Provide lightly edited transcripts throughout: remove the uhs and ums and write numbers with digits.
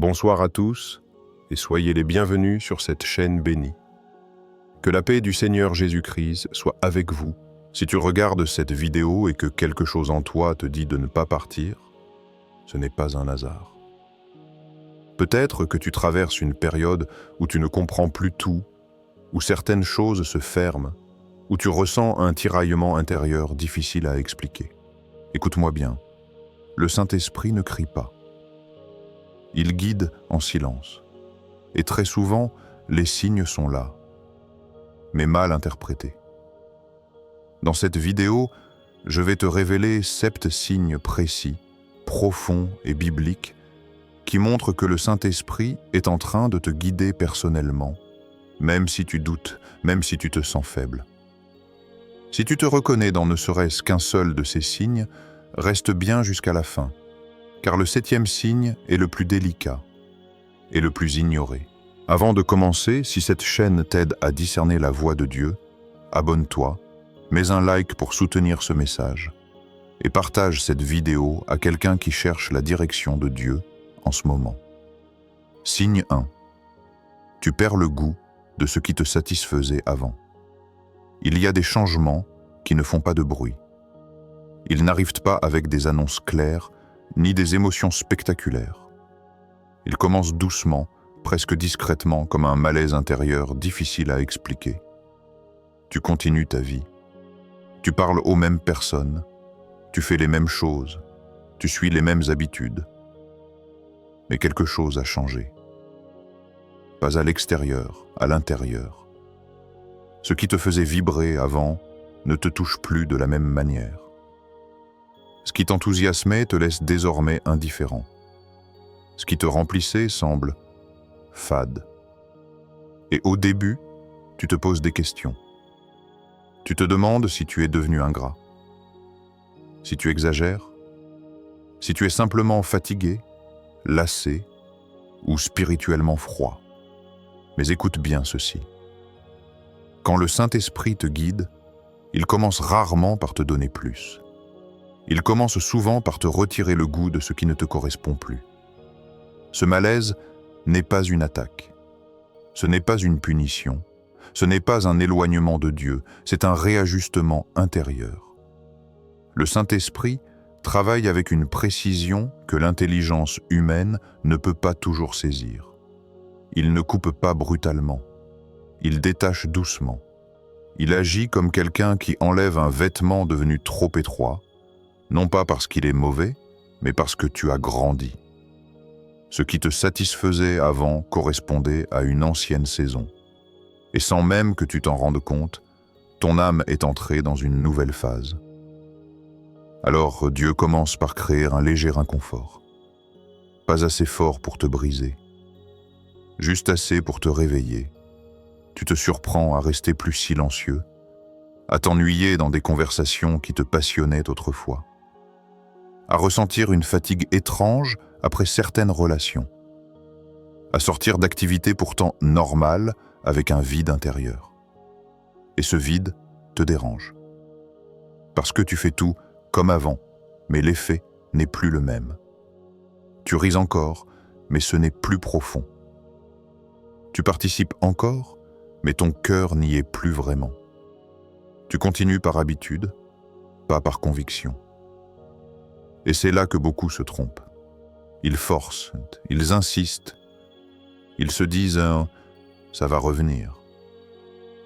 Bonsoir à tous et soyez les bienvenus sur cette chaîne bénie. Que la paix du Seigneur Jésus-Christ soit avec vous. Si tu regardes cette vidéo et que quelque chose en toi te dit de ne pas partir, ce n'est pas un hasard. Peut-être que tu traverses une période où tu ne comprends plus tout, où certaines choses se ferment, où tu ressens un tiraillement intérieur difficile à expliquer. Écoute-moi bien, le Saint-Esprit ne crie pas. Il guide en silence. Et très souvent, les signes sont là, mais mal interprétés. Dans cette vidéo, je vais te révéler 7 signes précis, profonds et bibliques qui montrent que le Saint-Esprit est en train de te guider personnellement, même si tu doutes, même si tu te sens faible. Si tu te reconnais dans ne serait-ce qu'un seul de ces signes, reste bien jusqu'à la fin, car le 7e signe est le plus délicat et le plus ignoré. Avant de commencer, si cette chaîne t'aide à discerner la voix de Dieu, abonne-toi, mets un like pour soutenir ce message et partage cette vidéo à quelqu'un qui cherche la direction de Dieu en ce moment. Signe 1. Tu perds le goût de ce qui te satisfaisait avant. Il y a des changements qui ne font pas de bruit. Ils n'arrivent pas avec des annonces claires ni des émotions spectaculaires. Ils commencent doucement, presque discrètement, comme un malaise intérieur difficile à expliquer. Tu continues ta vie. Tu parles aux mêmes personnes. Tu fais les mêmes choses. Tu suis les mêmes habitudes. Mais quelque chose a changé. Pas à l'extérieur, à l'intérieur. Ce qui te faisait vibrer avant ne te touche plus de la même manière. Ce qui t'enthousiasmait te laisse désormais indifférent. Ce qui te remplissait semble fade. Et au début, tu te poses des questions. Tu te demandes si tu es devenu ingrat, si tu exagères, si tu es simplement fatigué, lassé ou spirituellement froid. Mais écoute bien ceci. Quand le Saint-Esprit te guide, il commence rarement par te donner plus. Il commence souvent par te retirer le goût de ce qui ne te correspond plus. Ce malaise n'est pas une attaque. Ce n'est pas une punition. Ce n'est pas un éloignement de Dieu. C'est un réajustement intérieur. Le Saint-Esprit travaille avec une précision que l'intelligence humaine ne peut pas toujours saisir. Il ne coupe pas brutalement. Il détache doucement. Il agit comme quelqu'un qui enlève un vêtement devenu trop étroit, non pas parce qu'il est mauvais, mais parce que tu as grandi. Ce qui te satisfaisait avant correspondait à une ancienne saison. Et sans même que tu t'en rendes compte, ton âme est entrée dans une nouvelle phase. Alors Dieu commence par créer un léger inconfort. Pas assez fort pour te briser, juste assez pour te réveiller. Tu te surprends à rester plus silencieux, à t'ennuyer dans des conversations qui te passionnaient autrefois, à ressentir une fatigue étrange après certaines relations, à sortir d'activités pourtant normales avec un vide intérieur. Et ce vide te dérange. Parce que tu fais tout comme avant, mais l'effet n'est plus le même. Tu ris encore, mais ce n'est plus profond. Tu participes encore, mais ton cœur n'y est plus vraiment. Tu continues par habitude, pas par conviction. Et c'est là que beaucoup se trompent. Ils forcent, ils insistent. Ils se disent « ça va revenir ».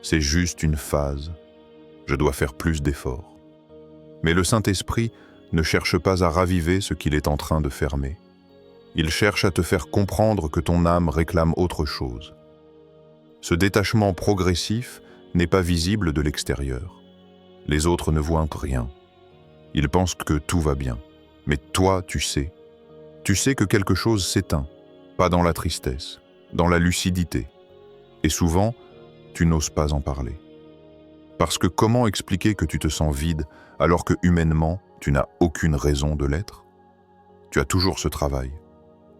C'est juste une phase. Je dois faire plus d'efforts. Mais le Saint-Esprit ne cherche pas à raviver ce qu'il est en train de fermer. Il cherche à te faire comprendre que ton âme réclame autre chose. Ce détachement progressif n'est pas visible de l'extérieur. Les autres ne voient rien. Ils pensent que tout va bien. Mais toi, tu sais. Tu sais que quelque chose s'éteint, pas dans la tristesse, dans la lucidité. Et souvent, tu n'oses pas en parler. Parce que comment expliquer que tu te sens vide alors que humainement, tu n'as aucune raison de l'être? Tu as toujours ce travail,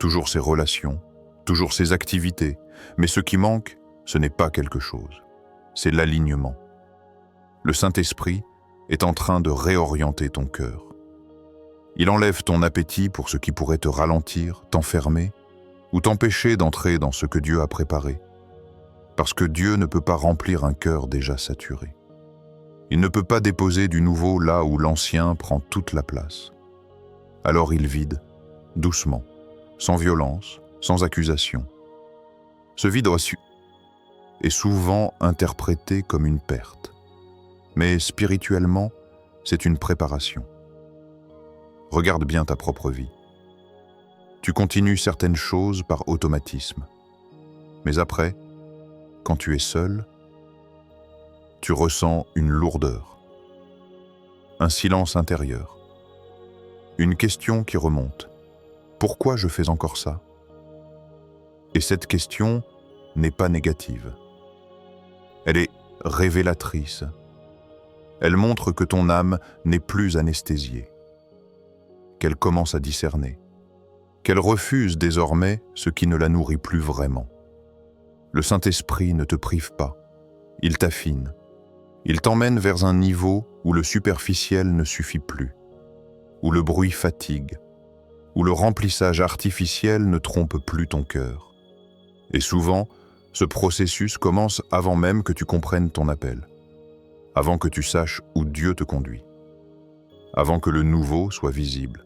toujours ces relations, toujours ces activités, mais ce qui manque, ce n'est pas quelque chose, c'est l'alignement. Le Saint-Esprit est en train de réorienter ton cœur. Il enlève ton appétit pour ce qui pourrait te ralentir, t'enfermer, ou t'empêcher d'entrer dans ce que Dieu a préparé, parce que Dieu ne peut pas remplir un cœur déjà saturé. Il ne peut pas déposer du nouveau là où l'ancien prend toute la place. Alors il vide, doucement, sans violence, sans accusation. Ce vide est souvent interprété comme une perte, mais spirituellement, c'est une préparation. Regarde bien ta propre vie. Tu continues certaines choses par automatisme, mais après, quand tu es seul, tu ressens une lourdeur, un silence intérieur, une question qui remonte. Pourquoi je fais encore ça? Et cette question n'est pas négative. Elle est révélatrice. Elle montre que ton âme n'est plus anesthésiée, qu'elle commence à discerner, qu'elle refuse désormais ce qui ne la nourrit plus vraiment. Le Saint-Esprit ne te prive pas, il t'affine. Il t'emmène vers un niveau où le superficiel ne suffit plus, où le bruit fatigue, où le remplissage artificiel ne trompe plus ton cœur. Et souvent, ce processus commence avant même que tu comprennes ton appel, avant que tu saches où Dieu te conduit, avant que le nouveau soit visible.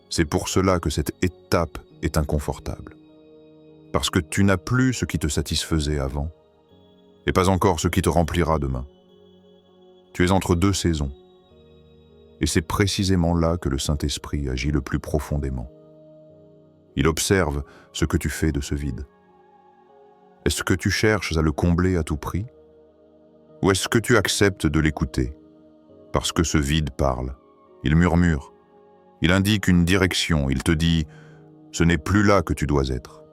C'est pour cela que cette étape est inconfortable, parce que tu n'as plus ce qui te satisfaisait avant, et pas encore ce qui te remplira demain. Tu es entre deux saisons, et c'est précisément là que le Saint-Esprit agit le plus profondément. Il observe ce que tu fais de ce vide. Est-ce que tu cherches à le combler à tout prix? Ou est-ce que tu acceptes de l'écouter? Parce que ce vide parle, il murmure, il indique une direction, il te dit « ce n'est plus là que tu dois être,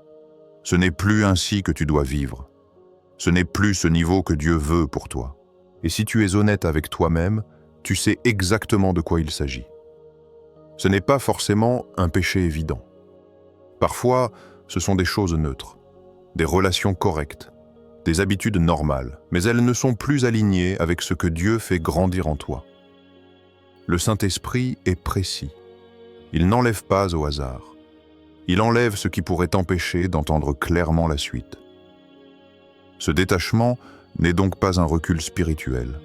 ce n'est plus ainsi que tu dois vivre, ce n'est plus ce niveau que Dieu veut pour toi ». Et si tu es honnête avec toi-même, tu sais exactement de quoi il s'agit. Ce n'est pas forcément un péché évident. Parfois, ce sont des choses neutres, des relations correctes, des habitudes normales, mais elles ne sont plus alignées avec ce que Dieu fait grandir en toi. Le Saint-Esprit est précis. Il n'enlève pas au hasard. Il enlève ce qui pourrait t'empêcher d'entendre clairement la suite. Ce détachement n'est donc pas un recul spirituel.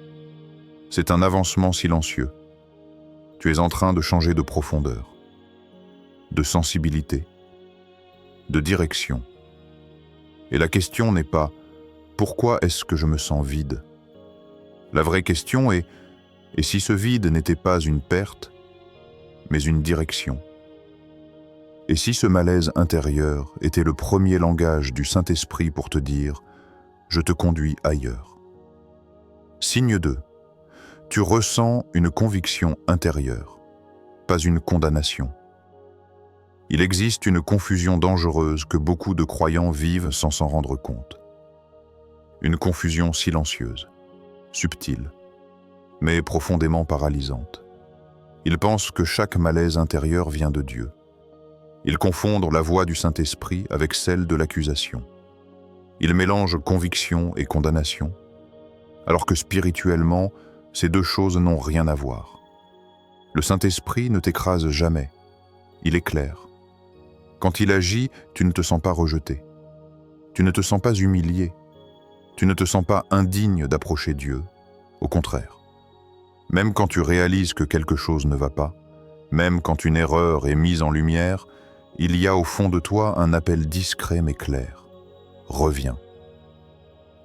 C'est un avancement silencieux. Tu es en train de changer de profondeur, de sensibilité, de direction. Et la question n'est pas « pourquoi est-ce que je me sens vide ?» La vraie question est « et si ce vide n'était pas une perte, mais une direction ?» Et si ce malaise intérieur était le premier langage du Saint-Esprit pour te dire « je te conduis ailleurs ». Signe 2. Tu ressens une conviction intérieure, pas une condamnation. Il existe une confusion dangereuse que beaucoup de croyants vivent sans s'en rendre compte. Une confusion silencieuse, subtile, mais profondément paralysante. Ils pensent que chaque malaise intérieur vient de Dieu. Ils confondent la voix du Saint-Esprit avec celle de l'accusation. Ils mélangent conviction et condamnation, alors que spirituellement, ces deux choses n'ont rien à voir. Le Saint-Esprit ne t'écrase jamais, il éclaire. Quand il agit, tu ne te sens pas rejeté, tu ne te sens pas humilié, tu ne te sens pas indigne d'approcher Dieu, au contraire. Même quand tu réalises que quelque chose ne va pas, même quand une erreur est mise en lumière, il y a au fond de toi un appel discret mais clair. Reviens.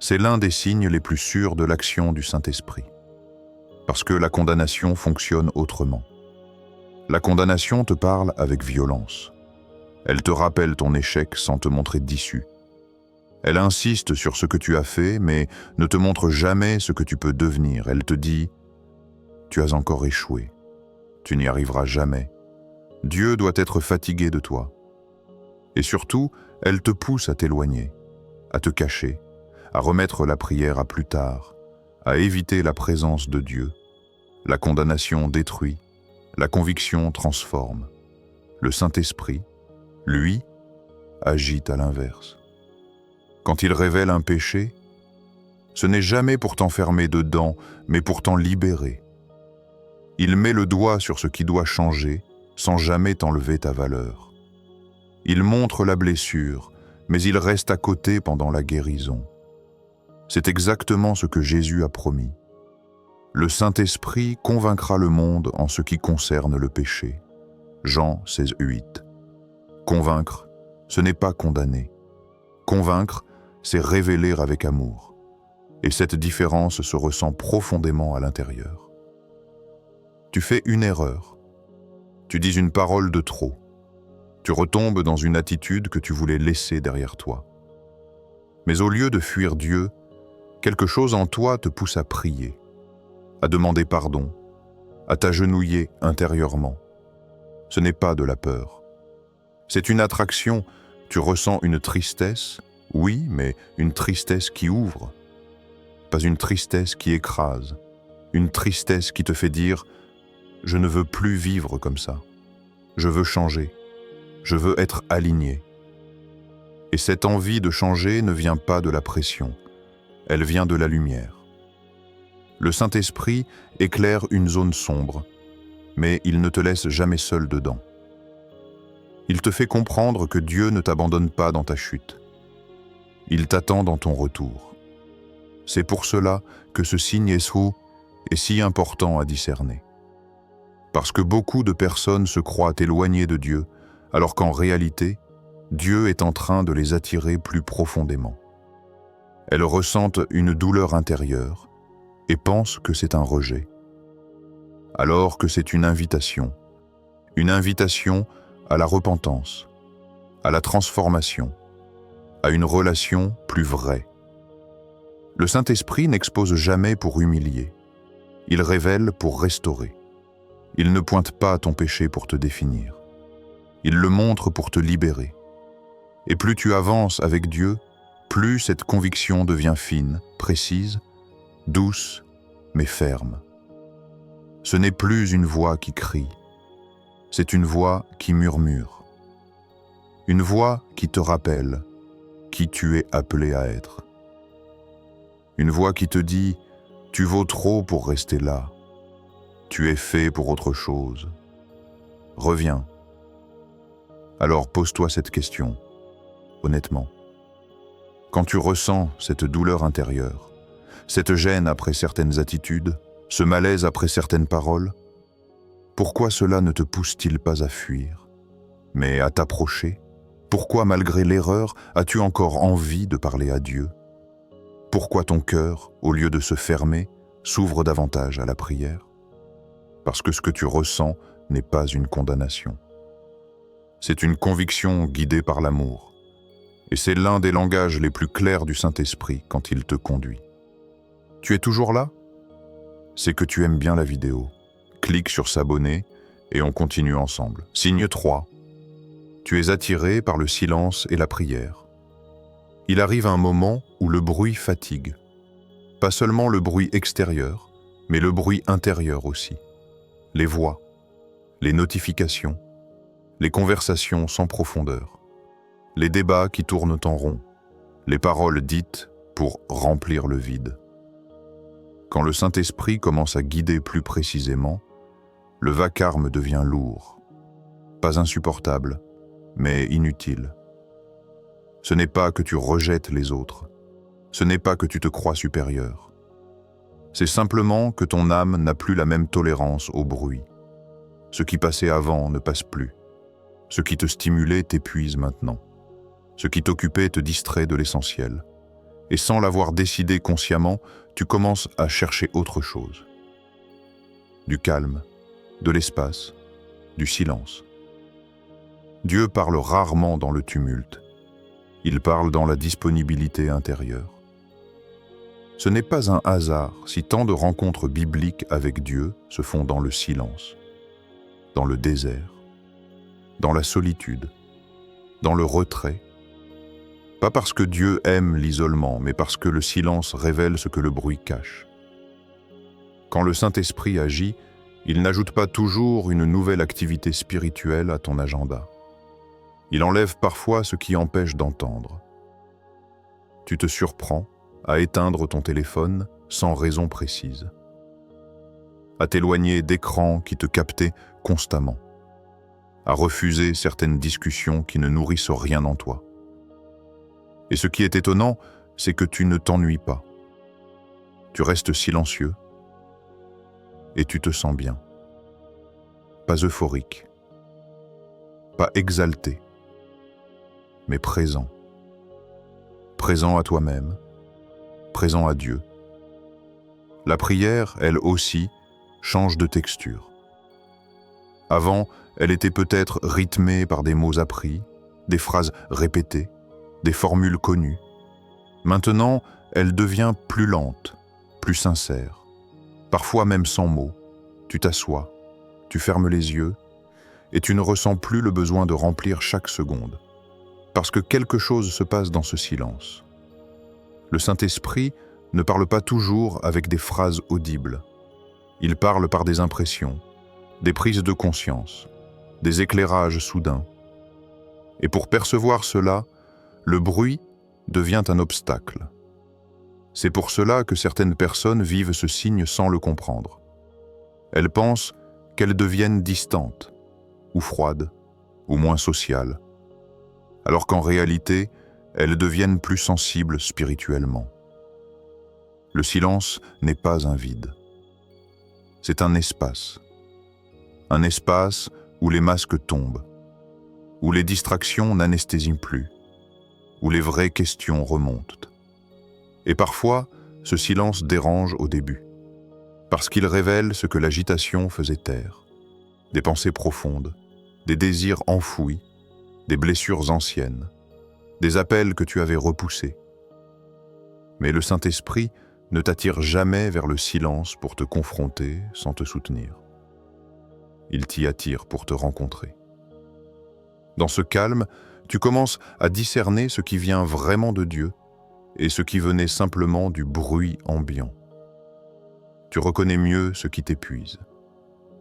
C'est l'un des signes les plus sûrs de l'action du Saint-Esprit. Parce que la condamnation fonctionne autrement. La condamnation te parle avec violence. Elle te rappelle ton échec sans te montrer d'issue. Elle insiste sur ce que tu as fait, mais ne te montre jamais ce que tu peux devenir. Elle te dit « tu as encore échoué, tu n'y arriveras jamais. Dieu doit être fatigué de toi. » Et surtout, elle te pousse à t'éloigner, à te cacher, à remettre la prière à plus tard, à éviter la présence de Dieu. La condamnation détruit, la conviction transforme. Le Saint-Esprit, lui, agit à l'inverse. Quand il révèle un péché, ce n'est jamais pour t'enfermer dedans, mais pour t'en libérer. Il met le doigt sur ce qui doit changer, sans jamais t'enlever ta valeur. Il montre la blessure, mais il reste à côté pendant la guérison. C'est exactement ce que Jésus a promis. Le Saint-Esprit convaincra le monde en ce qui concerne le péché. Jean 16:8. Convaincre, ce n'est pas condamner. Convaincre, c'est révéler avec amour. Et cette différence se ressent profondément à l'intérieur. Tu fais une erreur. Tu dis une parole de trop. Tu retombes dans une attitude que tu voulais laisser derrière toi. Mais au lieu de fuir Dieu, quelque chose en toi te pousse à prier, à demander pardon, à t'agenouiller intérieurement. Ce n'est pas de la peur. C'est une attraction, tu ressens une tristesse, oui, mais une tristesse qui ouvre. Pas une tristesse qui écrase, une tristesse qui te fait dire « Je ne veux plus vivre comme ça. Je veux changer. Je veux être aligné. » Et cette envie de changer ne vient pas de la pression, elle vient de la lumière. Le Saint-Esprit éclaire une zone sombre, mais il ne te laisse jamais seul dedans. Il te fait comprendre que Dieu ne t'abandonne pas dans ta chute. Il t'attend dans ton retour. C'est pour cela que ce signe Esrou est si important à discerner. Parce que beaucoup de personnes se croient éloignées de Dieu, alors qu'en réalité, Dieu est en train de les attirer plus profondément. Elles ressentent une douleur intérieure et pensent que c'est un rejet, alors que c'est une invitation à la repentance, à la transformation, à une relation plus vraie. Le Saint-Esprit n'expose jamais pour humilier, il révèle pour restaurer. Il ne pointe pas ton péché pour te définir, il le montre pour te libérer. Et plus tu avances avec Dieu, plus cette conviction devient fine, précise, douce, mais ferme. Ce n'est plus une voix qui crie, c'est une voix qui murmure. Une voix qui te rappelle qui tu es appelé à être. Une voix qui te dit « Tu vaux trop pour rester là. Tu es fait pour autre chose. Reviens. » Alors pose-toi cette question, honnêtement. Quand tu ressens cette douleur intérieure, cette gêne après certaines attitudes, ce malaise après certaines paroles, pourquoi cela ne te pousse-t-il pas à fuir, mais à t'approcher? Pourquoi, malgré l'erreur, as-tu encore envie de parler à Dieu? Pourquoi ton cœur, au lieu de se fermer, s'ouvre davantage à la prière? Parce que ce que tu ressens n'est pas une condamnation. C'est une conviction guidée par l'amour. Et c'est l'un des langages les plus clairs du Saint-Esprit quand il te conduit. Tu es toujours là? C'est que tu aimes bien la vidéo. Clique sur s'abonner et on continue ensemble. Signe 3. Tu es attiré par le silence et la prière. Il arrive un moment où le bruit fatigue. Pas seulement le bruit extérieur, mais le bruit intérieur aussi. Les voix, les notifications, les conversations sans profondeur, les débats qui tournent en rond, les paroles dites pour remplir le vide. Quand le Saint-Esprit commence à guider plus précisément, le vacarme devient lourd, pas insupportable, mais inutile. Ce n'est pas que tu rejettes les autres, ce n'est pas que tu te crois supérieur. C'est simplement que ton âme n'a plus la même tolérance au bruit. Ce qui passait avant ne passe plus. Ce qui te stimulait t'épuise maintenant. Ce qui t'occupait te distrait de l'essentiel. Et sans l'avoir décidé consciemment, tu commences à chercher autre chose. Du calme, de l'espace, du silence. Dieu parle rarement dans le tumulte. Il parle dans la disponibilité intérieure. Ce n'est pas un hasard si tant de rencontres bibliques avec Dieu se font dans le silence, dans le désert, dans la solitude, dans le retrait. Pas parce que Dieu aime l'isolement, mais parce que le silence révèle ce que le bruit cache. Quand le Saint-Esprit agit, il n'ajoute pas toujours une nouvelle activité spirituelle à ton agenda. Il enlève parfois ce qui empêche d'entendre. Tu te surprends à éteindre ton téléphone sans raison précise, à t'éloigner d'écrans qui te captaient constamment, à refuser certaines discussions qui ne nourrissent rien en toi. Et ce qui est étonnant, c'est que tu ne t'ennuies pas. Tu restes silencieux et tu te sens bien. Pas euphorique, pas exalté, mais présent. Présent à toi-même, présent à Dieu. La prière, elle aussi, change de texture. Avant, elle était peut-être rythmée par des mots appris, des phrases répétées, des formules connues. Maintenant, elle devient plus lente, plus sincère. Parfois même sans mots, tu t'assois, tu fermes les yeux et tu ne ressens plus le besoin de remplir chaque seconde. Parce que quelque chose se passe dans ce silence. Le Saint-Esprit ne parle pas toujours avec des phrases audibles. Il parle par des impressions, des prises de conscience, des éclairages soudains. Et pour percevoir cela, le bruit devient un obstacle. C'est pour cela que certaines personnes vivent ce signe sans le comprendre. Elles pensent qu'elles deviennent distantes, ou froides, ou moins sociales, alors qu'en réalité, elles deviennent plus sensibles spirituellement. Le silence n'est pas un vide. C'est un espace où les masques tombent, où les distractions n'anesthésient plus, où les vraies questions remontent. Et parfois, ce silence dérange au début, parce qu'il révèle ce que l'agitation faisait taire, des pensées profondes, des désirs enfouis, des blessures anciennes, des appels que tu avais repoussés. Mais le Saint-Esprit ne t'attire jamais vers le silence pour te confronter sans te soutenir. Il t'y attire pour te rencontrer. Dans ce calme, tu commences à discerner ce qui vient vraiment de Dieu et ce qui venait simplement du bruit ambiant. Tu reconnais mieux ce qui t'épuise,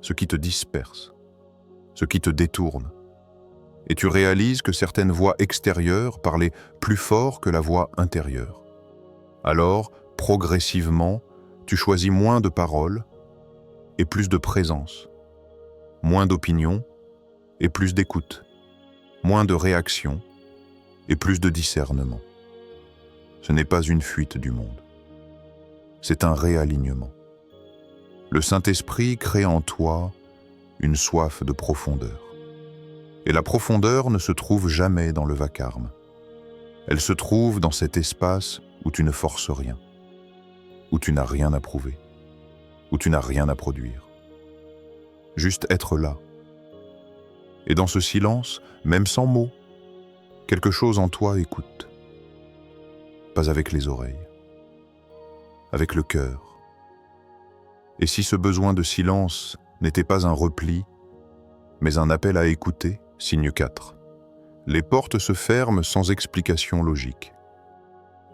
ce qui te disperse, ce qui te détourne. Et tu réalises que certaines voix extérieures parlaient plus fort que la voix intérieure. Alors, progressivement, tu choisis moins de paroles et plus de présence, moins d'opinions et plus d'écoute, moins de réaction et plus de discernement. Ce n'est pas une fuite du monde, c'est un réalignement. Le Saint-Esprit crée en toi une soif de profondeur. Et la profondeur ne se trouve jamais dans le vacarme. Elle se trouve dans cet espace où tu ne forces rien, où tu n'as rien à prouver, où tu n'as rien à produire. Juste être là. Et dans ce silence, même sans mots, quelque chose en toi écoute. Pas avec les oreilles, avec le cœur. Et si ce besoin de silence n'était pas un repli, mais un appel à écouter, signe 4. Les portes se ferment sans explication logique.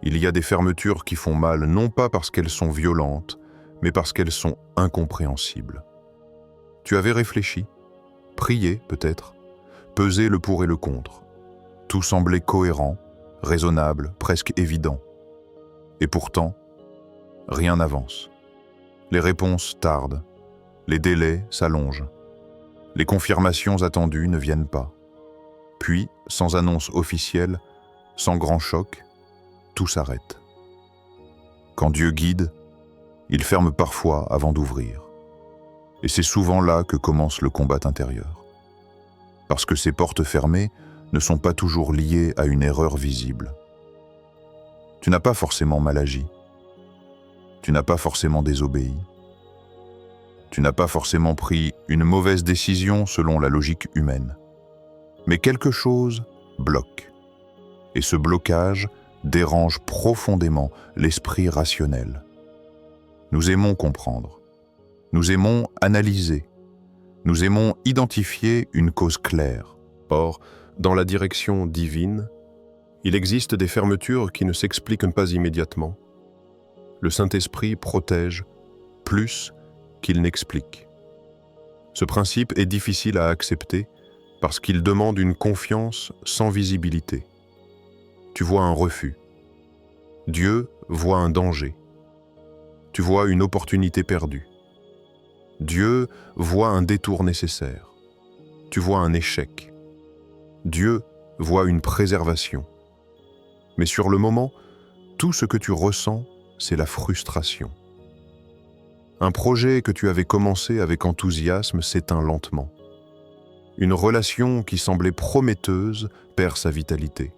Il y a des fermetures qui font mal, non pas parce qu'elles sont violentes, mais parce qu'elles sont incompréhensibles. Tu avais réfléchi, prié peut-être, pesé le pour et le contre. Tout semblait cohérent, raisonnable, presque évident. Et pourtant, rien n'avance. Les réponses tardent, les délais s'allongent. Les confirmations attendues ne viennent pas. Puis, sans annonce officielle, sans grand choc, tout s'arrête. Quand Dieu guide, il ferme parfois avant d'ouvrir. Et c'est souvent là que commence le combat intérieur. Parce que ces portes fermées ne sont pas toujours liées à une erreur visible. Tu n'as pas forcément mal agi. Tu n'as pas forcément désobéi. Tu n'as pas forcément pris une mauvaise décision selon la logique humaine. Mais quelque chose bloque. Et ce blocage dérange profondément l'esprit rationnel. Nous aimons comprendre. Nous aimons analyser. Nous aimons identifier une cause claire. Or, dans la direction divine, il existe des fermetures qui ne s'expliquent pas immédiatement. Le Saint-Esprit protège plus qu'il n'explique. Ce principe est difficile à accepter parce qu'il demande une confiance sans visibilité. Tu vois un refus. Dieu voit un danger. Tu vois une opportunité perdue. Dieu voit un détour nécessaire. tu vois un échec. Dieu voit une préservation. Mais sur le moment, tout ce que tu ressens, c'est la frustration. Un projet que tu avais commencé avec enthousiasme s'éteint lentement. Une relation qui semblait prometteuse perd sa vitalité.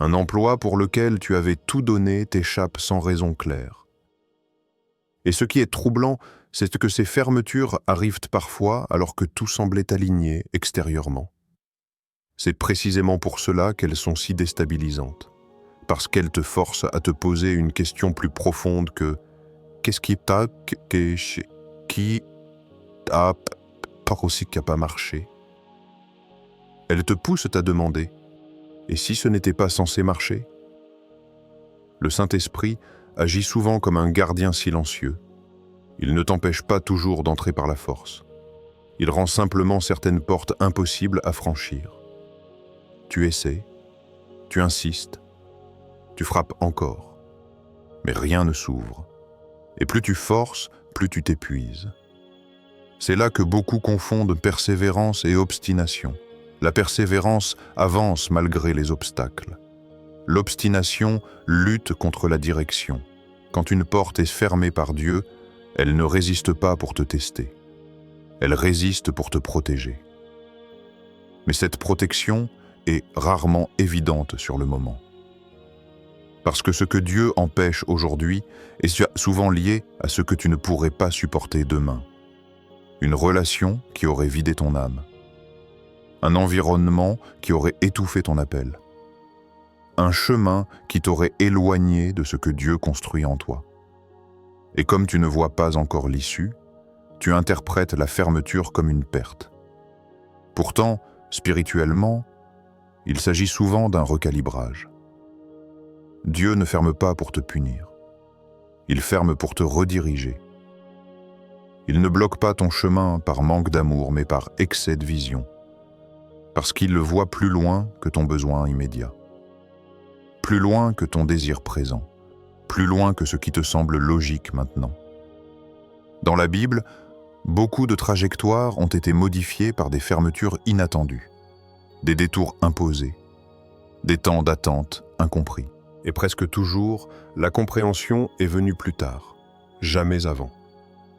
Un emploi pour lequel tu avais tout donné t'échappe sans raison claire. Et ce qui est troublant, c'est que ces fermetures arrivent parfois alors que tout semblait aligné extérieurement. C'est précisément pour cela qu'elles sont si déstabilisantes, parce qu'elles te forcent à te poser une question plus profonde que « qu'est-ce qui t'a pas aussi qui n'a pas marché ?» Elles te poussent à demander « et si ce n'était pas censé marcher ?» Le Saint-Esprit agit souvent comme un gardien silencieux. Il ne t'empêche pas toujours d'entrer par la force. Il rend simplement certaines portes impossibles à franchir. Tu essaies, tu insistes, tu frappes encore, mais rien ne s'ouvre. Et plus tu forces, plus tu t'épuises. C'est là que beaucoup confondent persévérance et obstination. La persévérance avance malgré les obstacles. L'obstination lutte contre la direction. Quand une porte est fermée par Dieu, elle ne résiste pas pour te tester. Elle résiste pour te protéger. Mais cette protection est rarement évidente sur le moment. Parce que ce que Dieu empêche aujourd'hui est souvent lié à ce que tu ne pourrais pas supporter demain. Une relation qui aurait vidé ton âme. Un environnement qui aurait étouffé ton appel. Un chemin qui t'aurait éloigné de ce que Dieu construit en toi. Et comme tu ne vois pas encore l'issue, tu interprètes la fermeture comme une perte. Pourtant, spirituellement, il s'agit souvent d'un recalibrage. Dieu ne ferme pas pour te punir. Il ferme pour te rediriger. Il ne bloque pas ton chemin par manque d'amour, mais par excès de vision. Parce qu'il le voit plus loin que ton besoin immédiat. Plus loin que ton désir présent. Plus loin que ce qui te semble logique maintenant. Dans la Bible, beaucoup de trajectoires ont été modifiées par des fermetures inattendues, des détours imposés, des temps d'attente incompris. Et presque toujours, la compréhension est venue plus tard, jamais avant.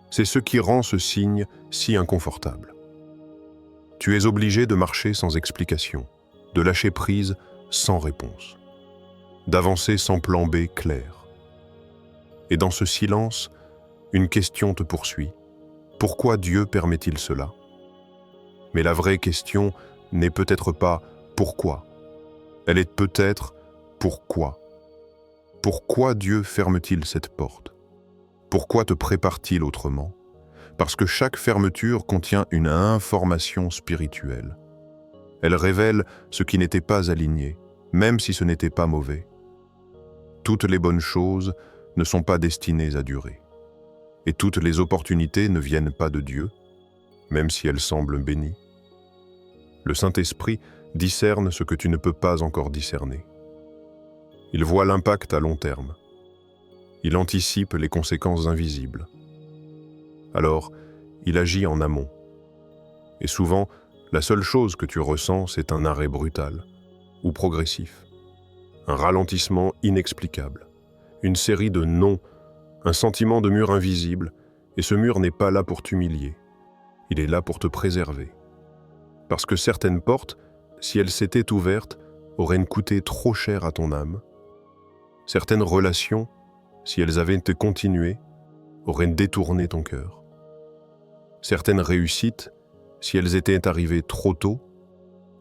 C'est ce qui rend ce signe si inconfortable. Tu es obligé de marcher sans explication, de lâcher prise sans réponse, d'avancer sans plan B clair. Et dans ce silence, une question te poursuit. Pourquoi Dieu permet-il cela? Mais la vraie question n'est peut-être pas « pourquoi ?» Elle est peut-être « pourquoi ?» Pourquoi Dieu ferme-t-il cette porte? Pourquoi te prépare-t-il autrement? Parce que chaque fermeture contient une information spirituelle. Elle révèle ce qui n'était pas aligné, même si ce n'était pas mauvais. Toutes les bonnes choses ne sont pas destinées à durer. Et toutes les opportunités ne viennent pas de Dieu, même si elles semblent bénies. Le Saint-Esprit discerne ce que tu ne peux pas encore discerner. Il voit l'impact à long terme. Il anticipe les conséquences invisibles. Alors, il agit en amont. Et souvent, la seule chose que tu ressens, c'est un arrêt brutal ou progressif. Un ralentissement inexplicable. Une série de non, un sentiment de mur invisible, et ce mur n'est pas là pour t'humilier. Il est là pour te préserver. Parce que certaines portes, si elles s'étaient ouvertes, auraient coûté trop cher à ton âme. Certaines relations, si elles avaient été continuées, auraient détourné ton cœur. Certaines réussites, si elles étaient arrivées trop tôt,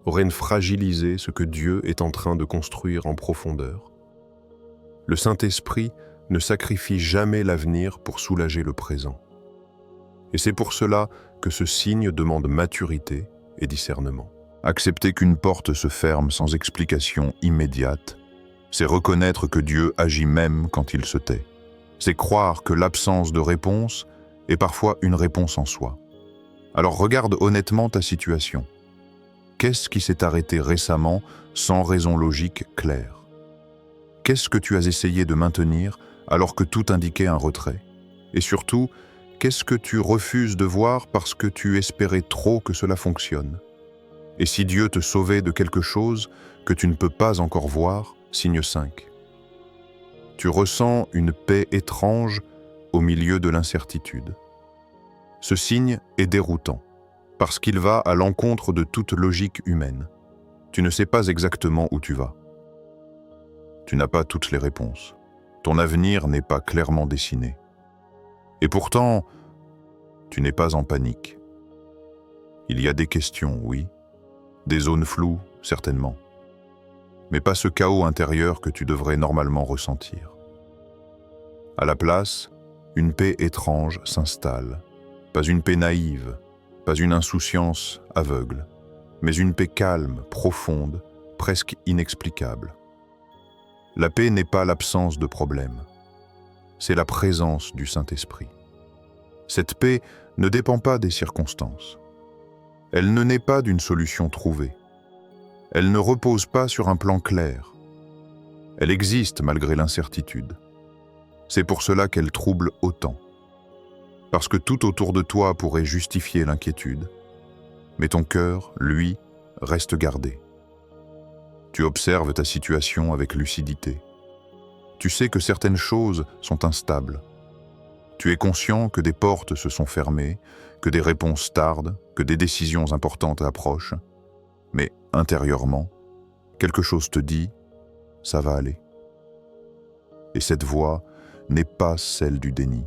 auraient fragilisé ce que Dieu est en train de construire en profondeur. Le Saint-Esprit ne sacrifie jamais l'avenir pour soulager le présent. Et c'est pour cela que ce signe demande maturité et discernement. Accepter qu'une porte se ferme sans explication immédiate, c'est reconnaître que Dieu agit même quand il se tait. C'est croire que l'absence de réponse est parfois une réponse en soi. Alors regarde honnêtement ta situation. Qu'est-ce qui s'est arrêté récemment sans raison logique claire? Qu'est-ce que tu as essayé de maintenir alors que tout indiquait un retrait? Et surtout, Qu'est-ce que tu refuses de voir parce que tu espérais trop que cela fonctionne? Et si Dieu te sauvait de quelque chose que tu ne peux pas encore voir, signe 5. Tu ressens une paix étrange au milieu de l'incertitude. Ce signe est déroutant, parce qu'il va à l'encontre de toute logique humaine. Tu ne sais pas exactement où tu vas. Tu n'as pas toutes les réponses. Ton avenir n'est pas clairement dessiné. Et pourtant, tu n'es pas en panique. Il y a des questions, oui. Des zones floues, certainement. Mais pas ce chaos intérieur que tu devrais normalement ressentir. À la place, une paix étrange s'installe. Pas une paix naïve, pas une insouciance aveugle, mais une paix calme, profonde, presque inexplicable. La paix n'est pas l'absence de problème. C'est la présence du Saint-Esprit. Cette paix ne dépend pas des circonstances. Elle ne naît pas d'une solution trouvée. Elle ne repose pas sur un plan clair. Elle existe malgré l'incertitude. C'est pour cela qu'elle trouble autant. Parce que tout autour de toi pourrait justifier l'inquiétude. Mais ton cœur, lui, reste gardé. Tu observes ta situation avec lucidité. Tu sais que certaines choses sont instables. Tu es conscient que des portes se sont fermées, que des réponses tardent, que des décisions importantes approchent. Mais intérieurement, quelque chose te dit « ça va aller ». Et cette voix n'est pas celle du déni.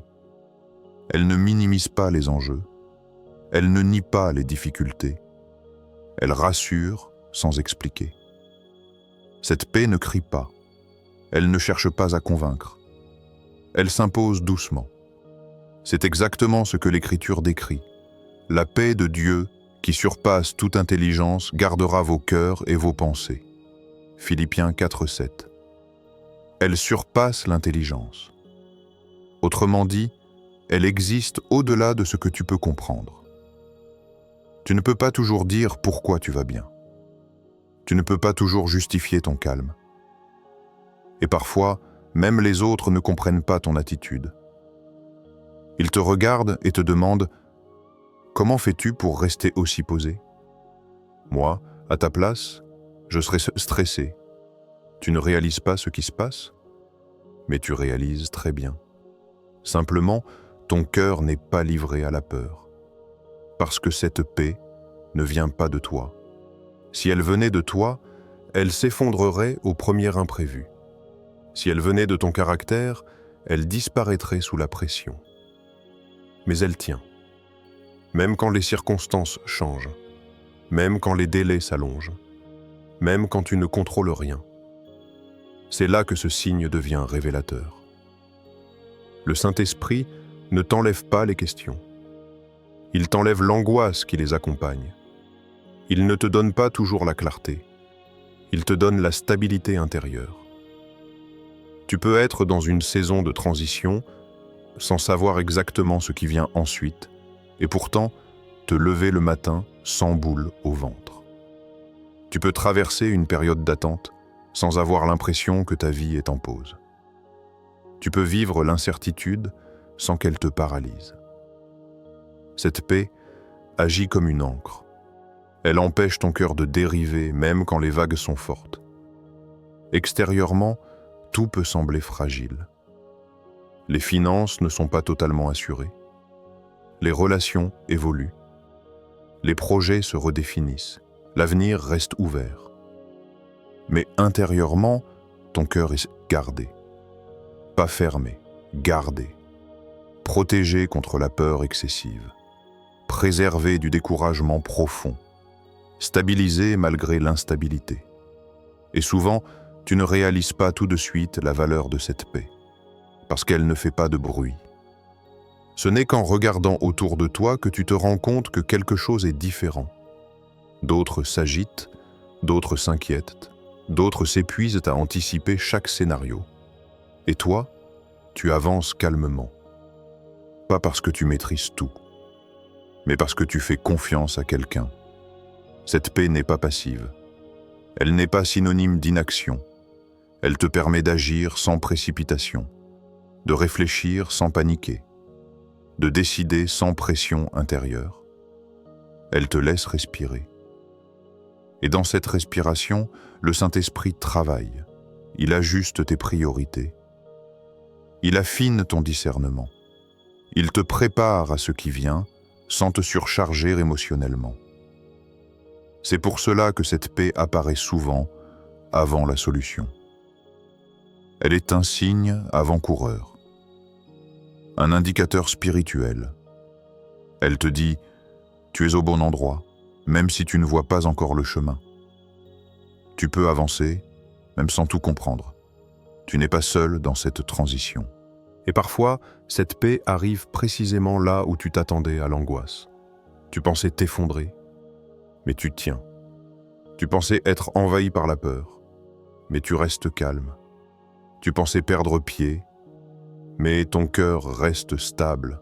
Elle ne minimise pas les enjeux. Elle ne nie pas les difficultés. Elle rassure sans expliquer. Cette paix ne crie pas. Elle ne cherche pas à convaincre. Elle s'impose doucement. C'est exactement ce que l'Écriture décrit. La paix de Dieu, qui surpasse toute intelligence, gardera vos cœurs et vos pensées. Philippiens 4:7. Elle surpasse l'intelligence. Autrement dit, elle existe au-delà de ce que tu peux comprendre. Tu ne peux pas toujours dire pourquoi tu vas bien. Tu ne peux pas toujours justifier ton calme. Et parfois, même les autres ne comprennent pas ton attitude. Ils te regardent et te demandent « Comment fais-tu pour rester aussi posé ?» Moi, à ta place, je serais stressé. Tu ne réalises pas ce qui se passe, mais tu réalises très bien. Simplement, ton cœur n'est pas livré à la peur. Parce que cette paix ne vient pas de toi. Si elle venait de toi, elle s'effondrerait au premier imprévu. Si elle venait de ton caractère, elle disparaîtrait sous la pression. Mais elle tient. Même quand les circonstances changent, même quand les délais s'allongent, même quand tu ne contrôles rien. C'est là que ce signe devient révélateur. Le Saint-Esprit ne t'enlève pas les questions. Il t'enlève l'angoisse qui les accompagne. Il ne te donne pas toujours la clarté. Il te donne la stabilité intérieure. Tu peux être dans une saison de transition sans savoir exactement ce qui vient ensuite, et pourtant te lever le matin sans boule au ventre. Tu peux traverser une période d'attente sans avoir l'impression que ta vie est en pause. Tu peux vivre l'incertitude sans qu'elle te paralyse. Cette paix agit comme une ancre. Elle empêche ton cœur de dériver même quand les vagues sont fortes. Extérieurement, tout peut sembler fragile. Les finances ne sont pas totalement assurées. Les relations évoluent. Les projets se redéfinissent. L'avenir reste ouvert. Mais intérieurement, ton cœur est gardé. Pas fermé, gardé. Protégé contre la peur excessive. Préservé du découragement profond. Stabilisé malgré l'instabilité. Et souvent, tu ne réalises pas tout de suite la valeur de cette paix, parce qu'elle ne fait pas de bruit. Ce n'est qu'en regardant autour de toi que tu te rends compte que quelque chose est différent. D'autres s'agitent, d'autres s'inquiètent, d'autres s'épuisent à anticiper chaque scénario. Et toi, tu avances calmement. Pas parce que tu maîtrises tout, mais parce que tu fais confiance à quelqu'un. Cette paix n'est pas passive. Elle n'est pas synonyme d'inaction. Elle te permet d'agir sans précipitation, de réfléchir sans paniquer, de décider sans pression intérieure. Elle te laisse respirer. Et dans cette respiration, le Saint-Esprit travaille. Il ajuste tes priorités. Il affine ton discernement. Il te prépare à ce qui vient sans te surcharger émotionnellement. C'est pour cela que cette paix apparaît souvent avant la solution. Elle est un signe avant-coureur, un indicateur spirituel. Elle te dit « Tu es au bon endroit, même si tu ne vois pas encore le chemin. Tu peux avancer, même sans tout comprendre. Tu n'es pas seul dans cette transition. » Et parfois, cette paix arrive précisément là où tu t'attendais à l'angoisse. Tu pensais t'effondrer, mais tu tiens. Tu pensais être envahi par la peur, mais tu restes calme. Tu pensais perdre pied, mais ton cœur reste stable.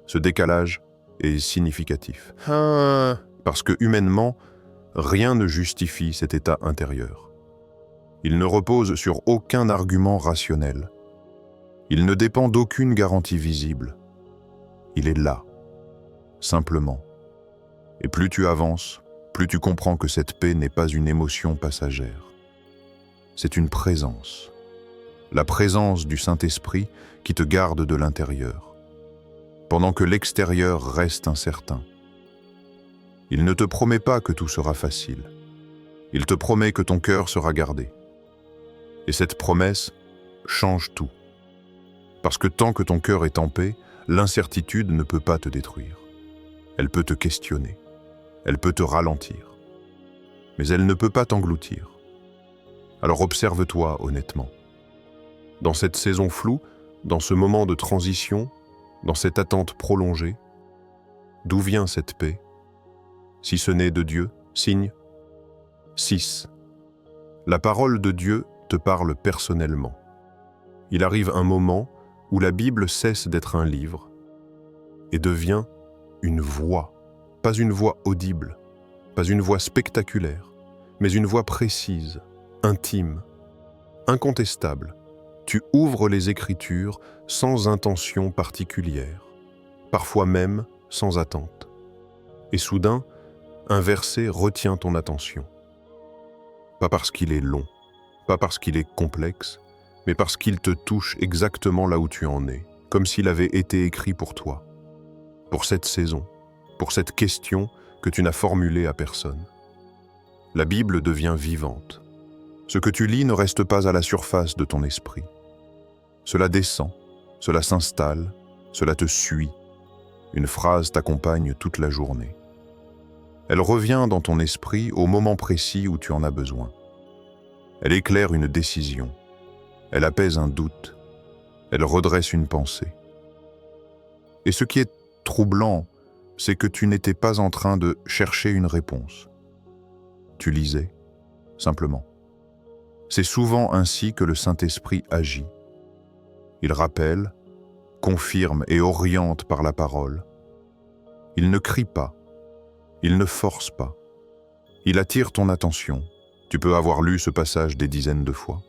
Ce décalage est significatif. Parce que humainement, rien ne justifie cet état intérieur. Il ne repose sur aucun argument rationnel. Il ne dépend d'aucune garantie visible. Il est là, simplement. Et plus tu avances, plus tu comprends que cette paix n'est pas une émotion passagère. C'est une présence. La présence du Saint-Esprit qui te garde de l'intérieur, pendant que l'extérieur reste incertain. Il ne te promet pas que tout sera facile. Il te promet que ton cœur sera gardé. Et cette promesse change tout. Parce que tant que ton cœur est en paix, l'incertitude ne peut pas te détruire. Elle peut te questionner. Elle peut te ralentir. Mais elle ne peut pas t'engloutir. Alors observe-toi honnêtement. Dans cette saison floue, dans ce moment de transition, dans cette attente prolongée, d'où vient cette paix? Si ce n'est de Dieu, signe 6. La parole de Dieu te parle personnellement. Il arrive un moment où la Bible cesse d'être un livre et devient une voix, pas une voix audible, pas une voix spectaculaire, mais une voix précise, intime, incontestable. Tu ouvres les Écritures sans intention particulière, parfois même sans attente. Et soudain, un verset retient ton attention. Pas parce qu'il est long, pas parce qu'il est complexe, mais parce qu'il te touche exactement là où tu en es, comme s'il avait été écrit pour toi, pour cette saison, pour cette question que tu n'as formulée à personne. La Bible devient vivante. Ce que tu lis ne reste pas à la surface de ton esprit. Cela descend, cela s'installe, cela te suit. Une phrase t'accompagne toute la journée. Elle revient dans ton esprit au moment précis où tu en as besoin. Elle éclaire une décision. Elle apaise un doute. Elle redresse une pensée. Et ce qui est troublant, c'est que tu n'étais pas en train de chercher une réponse. Tu lisais, simplement. C'est souvent ainsi que le Saint-Esprit agit. Il rappelle, confirme et oriente par la parole. Il ne crie pas. Il ne force pas. Il attire ton attention. Tu peux avoir lu ce passage des dizaines de fois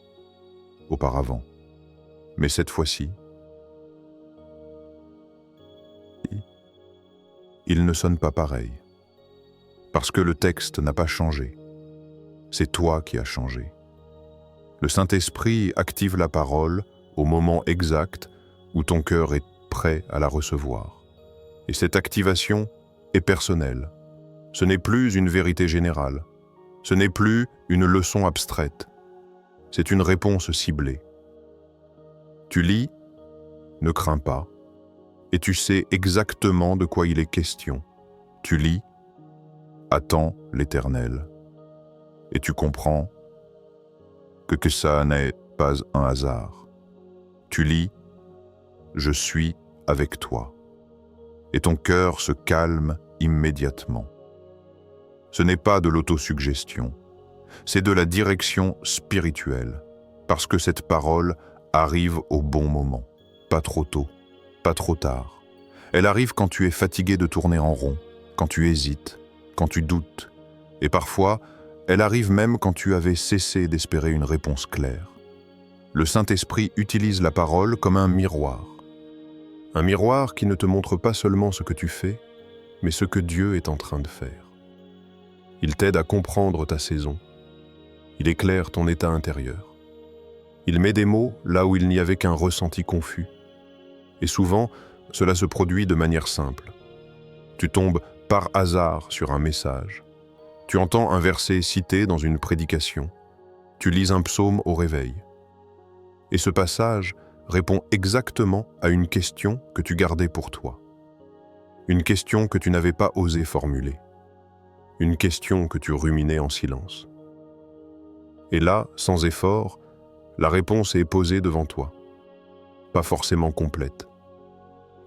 auparavant. Mais cette fois-ci, il ne sonne pas pareil. Parce que le texte n'a pas changé. C'est toi qui as changé. Le Saint-Esprit active la parole au moment exact où ton cœur est prêt à la recevoir. Et cette activation est personnelle. Ce n'est plus une vérité générale. Ce n'est plus une leçon abstraite. C'est une réponse ciblée. Tu lis, ne crains pas, et tu sais exactement de quoi il est question. Tu lis, attends l'Éternel, et tu comprends que ça n'est pas un hasard. Tu lis, je suis avec toi, et ton cœur se calme immédiatement. Ce n'est pas de l'autosuggestion, c'est de la direction spirituelle, parce que cette parole arrive au bon moment, pas trop tôt, pas trop tard. Elle arrive quand tu es fatigué de tourner en rond, quand tu hésites, quand tu doutes, et parfois, elle arrive même quand tu avais cessé d'espérer une réponse claire. Le Saint-Esprit utilise la parole comme un miroir. Un miroir qui ne te montre pas seulement ce que tu fais, mais ce que Dieu est en train de faire. Il t'aide à comprendre ta saison. Il éclaire ton état intérieur. Il met des mots là où il n'y avait qu'un ressenti confus. Et souvent, cela se produit de manière simple. Tu tombes par hasard sur un message. Tu entends un verset cité dans une prédication. Tu lis un psaume au réveil. Et ce passage répond exactement à une question que tu gardais pour toi. Une question que tu n'avais pas osé formuler. Une question que tu ruminais en silence. Et là, sans effort, la réponse est posée devant toi. Pas forcément complète.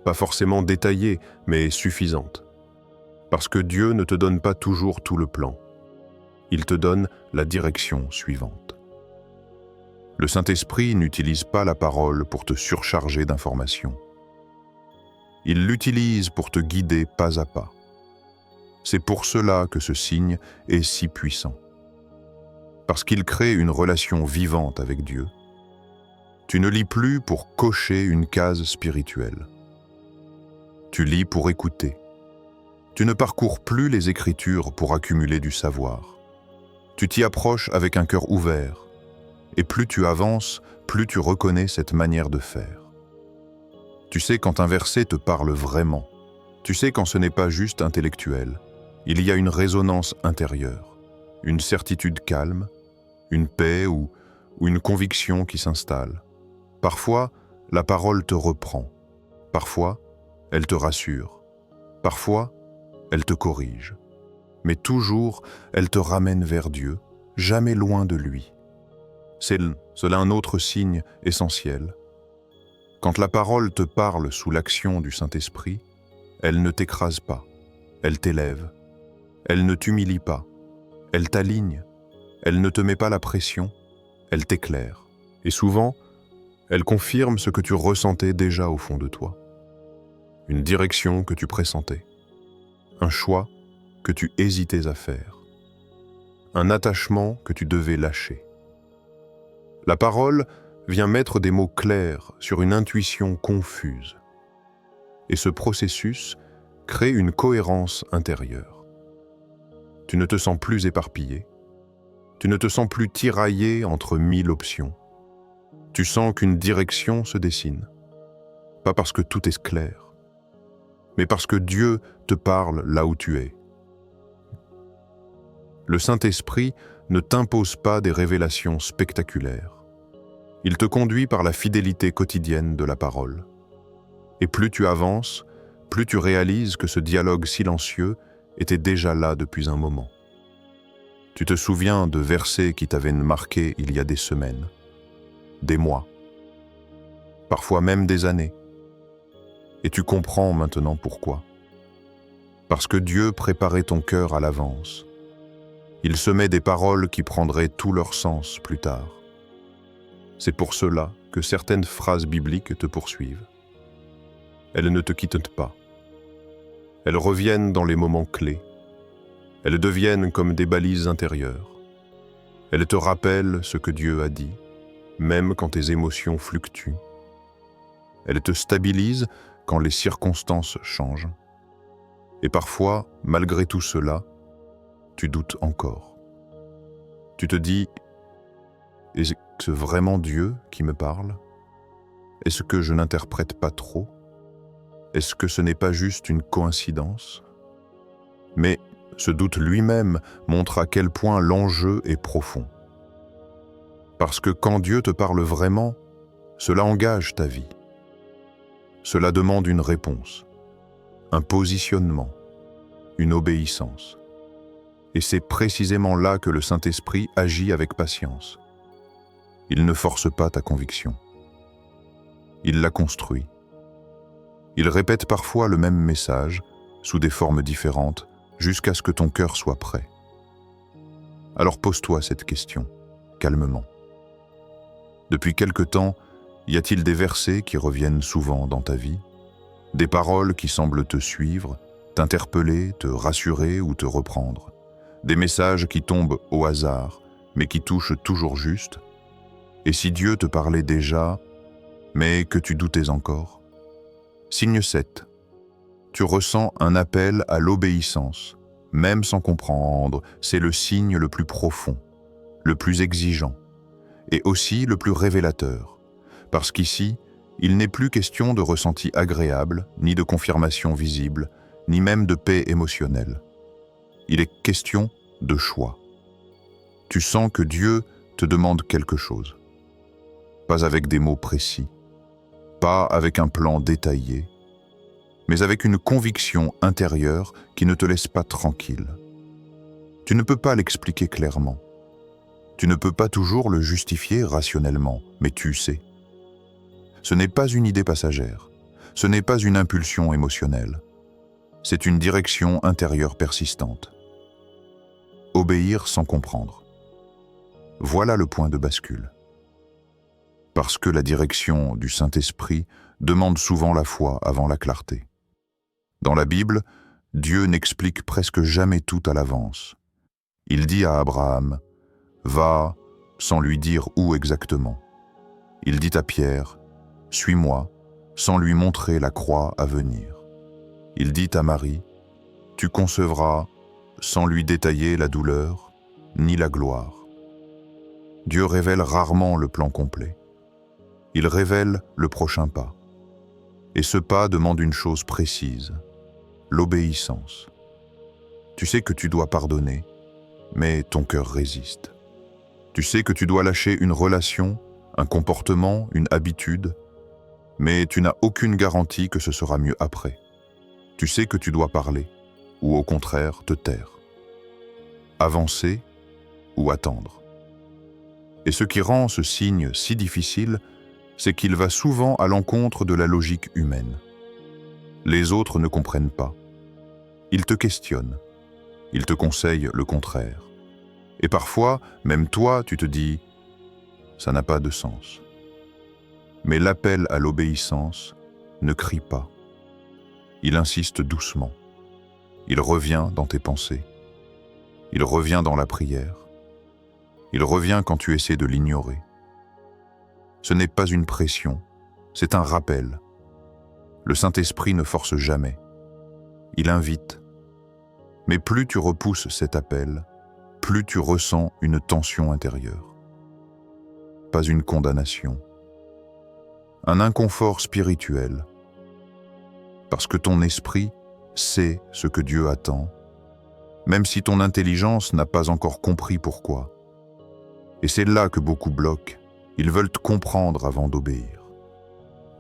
Pas forcément détaillée, mais suffisante. Parce que Dieu ne te donne pas toujours tout le plan. Il te donne la direction suivante. Le Saint-Esprit n'utilise pas la parole pour te surcharger d'informations. Il l'utilise pour te guider pas à pas. C'est pour cela que ce signe est si puissant. Parce qu'il crée une relation vivante avec Dieu. Tu ne lis plus pour cocher une case spirituelle. Tu lis pour écouter. Tu ne parcours plus les Écritures pour accumuler du savoir. Tu t'y approches avec un cœur ouvert. Et plus tu avances, plus tu reconnais cette manière de faire. Tu sais quand un verset te parle vraiment. Tu sais quand ce n'est pas juste intellectuel. Il y a une résonance intérieure, une certitude calme, une paix ou une conviction qui s'installe. Parfois, la parole te reprend. Parfois, elle te rassure. Parfois, elle te corrige. Mais toujours, elle te ramène vers Dieu, jamais loin de lui. C'est cela un autre signe essentiel. Quand la parole te parle sous l'action du Saint-Esprit, elle ne t'écrase pas, elle t'élève. Elle ne t'humilie pas, elle t'aligne. Elle ne te met pas la pression, elle t'éclaire. Et souvent, elle confirme ce que tu ressentais déjà au fond de toi. Une direction que tu pressentais. Un choix que tu hésitais à faire. Un attachement que tu devais lâcher. La parole vient mettre des mots clairs sur une intuition confuse. Et ce processus crée une cohérence intérieure. Tu ne te sens plus éparpillé. Tu ne te sens plus tiraillé entre 1000 options. Tu sens qu'une direction se dessine. Pas parce que tout est clair, mais parce que Dieu te parle là où tu es. Le Saint-Esprit ne t'impose pas des révélations spectaculaires. Il te conduit par la fidélité quotidienne de la parole. Et plus tu avances, plus tu réalises que ce dialogue silencieux était déjà là depuis un moment. Tu te souviens de versets qui t'avaient marqué il y a des semaines, des mois, parfois même des années. Et tu comprends maintenant pourquoi. Parce que Dieu préparait ton cœur à l'avance. Il semait des paroles qui prendraient tout leur sens plus tard. C'est pour cela que certaines phrases bibliques te poursuivent. Elles ne te quittent pas. Elles reviennent dans les moments clés. Elles deviennent comme des balises intérieures. Elles te rappellent ce que Dieu a dit, même quand tes émotions fluctuent. Elles te stabilisent quand les circonstances changent. Et parfois, malgré tout cela, tu doutes encore. Tu te dis, est-ce vraiment Dieu qui me parle? Est-ce que je n'interprète pas trop? Est-ce que ce n'est pas juste une coïncidence? Mais ce doute lui-même montre à quel point l'enjeu est profond. Parce que quand Dieu te parle vraiment, cela engage ta vie. Cela demande une réponse, un positionnement, une obéissance. Et c'est précisément là que le Saint-Esprit agit avec patience. Il ne force pas ta conviction. Il la construit. Il répète parfois le même message, sous des formes différentes, jusqu'à ce que ton cœur soit prêt. Alors pose-toi cette question, calmement. Depuis quelque temps, y a-t-il des versets qui reviennent souvent dans ta vie? Des paroles qui semblent te suivre, t'interpeller, te rassurer ou te reprendre? Des messages qui tombent au hasard, mais qui touchent toujours juste? Et si Dieu te parlait déjà, mais que tu doutais encore? Signe 7. Tu ressens un appel à l'obéissance, même sans comprendre. C'est le signe le plus profond, le plus exigeant, et aussi le plus révélateur. Parce qu'ici, il n'est plus question de ressenti agréable, ni de confirmation visible, ni même de paix émotionnelle. Il est question de choix. Tu sens que Dieu te demande quelque chose. Pas avec des mots précis, pas avec un plan détaillé, mais avec une conviction intérieure qui ne te laisse pas tranquille. Tu ne peux pas l'expliquer clairement. Tu ne peux pas toujours le justifier rationnellement, mais tu sais. Ce n'est pas une idée passagère, ce n'est pas une impulsion émotionnelle. C'est une direction intérieure persistante. Obéir sans comprendre. Voilà le point de bascule. Parce que la direction du Saint-Esprit demande souvent la foi avant la clarté. Dans la Bible, Dieu n'explique presque jamais tout à l'avance. Il dit à Abraham, « Va » sans lui dire où exactement. Il dit à Pierre, « Suis-moi » sans lui montrer la croix à venir. Il dit à Marie, « Tu concevras » sans lui détailler la douleur ni la gloire. Dieu révèle rarement le plan complet. Il révèle le prochain pas. Et ce pas demande une chose précise, l'obéissance. Tu sais que tu dois pardonner, mais ton cœur résiste. Tu sais que tu dois lâcher une relation, un comportement, une habitude, mais tu n'as aucune garantie que ce sera mieux après. Tu sais que tu dois parler, ou au contraire te taire. Avancer ou attendre. Et ce qui rend ce signe si difficile, c'est qu'il va souvent à l'encontre de la logique humaine. Les autres ne comprennent pas. Ils te questionnent. Ils te conseillent le contraire. Et parfois, même toi, tu te dis « ça n'a pas de sens ». Mais l'appel à l'obéissance ne crie pas. Il insiste doucement. Il revient dans tes pensées. Il revient dans la prière. Il revient quand tu essaies de l'ignorer. Ce n'est pas une pression, c'est un rappel. Le Saint-Esprit ne force jamais. Il invite. Mais plus tu repousses cet appel, plus tu ressens une tension intérieure. Pas une condamnation. Un inconfort spirituel. Parce que ton esprit sait ce que Dieu attend, même si ton intelligence n'a pas encore compris pourquoi. Et c'est là que beaucoup bloquent. Ils veulent comprendre avant d'obéir.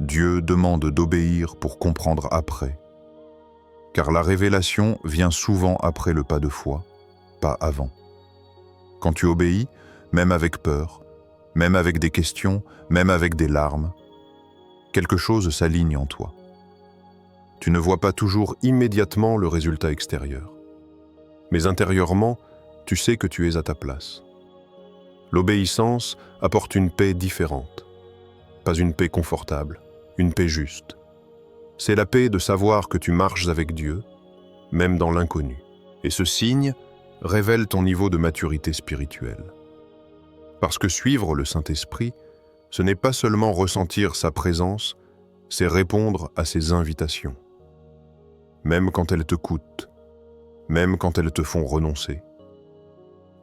Dieu demande d'obéir pour comprendre après. Car la révélation vient souvent après le pas de foi, pas avant. Quand tu obéis, même avec peur, même avec des questions, même avec des larmes, quelque chose s'aligne en toi. Tu ne vois pas toujours immédiatement le résultat extérieur. Mais intérieurement, tu sais que tu es à ta place. L'obéissance apporte une paix différente. Pas une paix confortable, une paix juste. C'est la paix de savoir que tu marches avec Dieu, même dans l'inconnu. Et ce signe révèle ton niveau de maturité spirituelle. Parce que suivre le Saint-Esprit, ce n'est pas seulement ressentir sa présence, c'est répondre à ses invitations. Même quand elles te coûtent, même quand elles te font renoncer,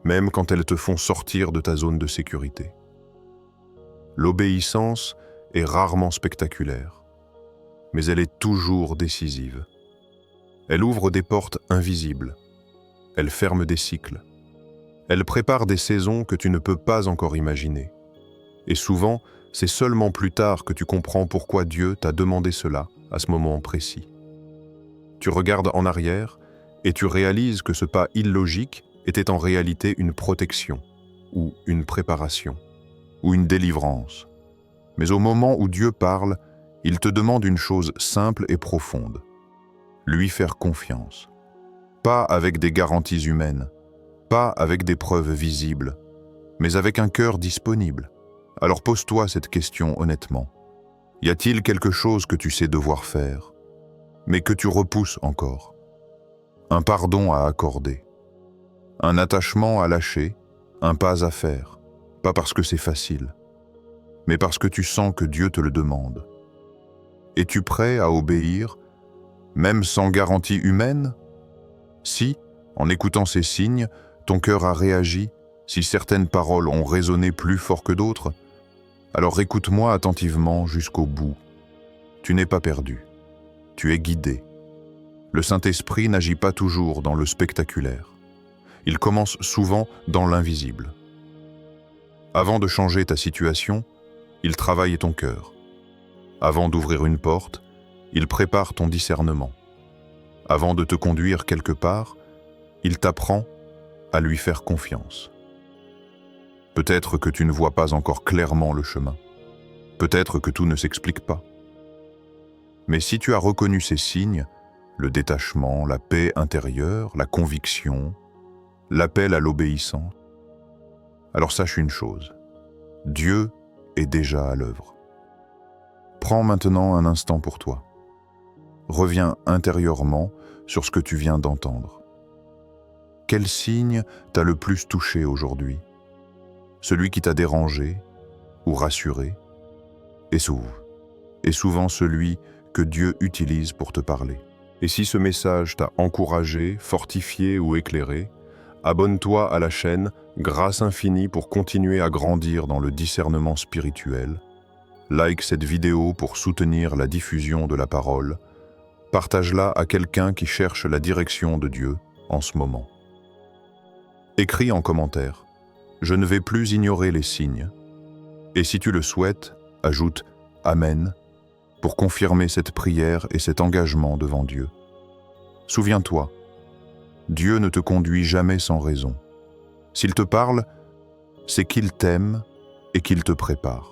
même quand elles te font sortir de ta zone de sécurité. L'obéissance est rarement spectaculaire, mais elle est toujours décisive. Elle ouvre des portes invisibles, elle ferme des cycles, elle prépare des saisons que tu ne peux pas encore imaginer. Et souvent, c'est seulement plus tard que tu comprends pourquoi Dieu t'a demandé cela à ce moment précis. Tu regardes en arrière et tu réalises que ce pas illogique était en réalité une protection, ou une préparation, ou une délivrance. Mais au moment où Dieu parle, il te demande une chose simple et profonde. Lui faire confiance. Pas avec des garanties humaines, pas avec des preuves visibles, mais avec un cœur disponible. Alors pose-toi cette question honnêtement. Y a-t-il quelque chose que tu sais devoir faire, mais que tu repousses encore? Un pardon à accorder, un attachement à lâcher, un pas à faire, pas parce que c'est facile, mais parce que tu sens que Dieu te le demande. Es-tu prêt à obéir, même sans garantie humaine? Si, en écoutant ces signes, ton cœur a réagi, si certaines paroles ont résonné plus fort que d'autres, alors écoute-moi attentivement jusqu'au bout. Tu n'es pas perdu, tu es guidé. Le Saint-Esprit n'agit pas toujours dans le spectaculaire. Il commence souvent dans l'invisible. Avant de changer ta situation, il travaille ton cœur. Avant d'ouvrir une porte, il prépare ton discernement. Avant de te conduire quelque part, il t'apprend à lui faire confiance. Peut-être que tu ne vois pas encore clairement le chemin. Peut-être que tout ne s'explique pas. Mais si tu as reconnu ces signes, le détachement, la paix intérieure, la conviction, l'appel à l'obéissance, alors sache une chose, Dieu est déjà à l'œuvre. Prends maintenant un instant pour toi. Reviens intérieurement sur ce que tu viens d'entendre. Quel signe t'a le plus touché aujourd'hui? Celui qui t'a dérangé ou rassuré? Et souvent celui que Dieu utilise pour te parler. Et si ce message t'a encouragé, fortifié ou éclairé, abonne-toi à la chaîne Grâce Infinie pour continuer à grandir dans le discernement spirituel. Like cette vidéo pour soutenir la diffusion de la parole. Partage-la à quelqu'un qui cherche la direction de Dieu en ce moment. Écris en commentaire « Je ne vais plus ignorer les signes ». Et si tu le souhaites, ajoute « Amen » pour confirmer cette prière et cet engagement devant Dieu. Souviens-toi, Dieu ne te conduit jamais sans raison. S'il te parle, c'est qu'il t'aime et qu'il te prépare.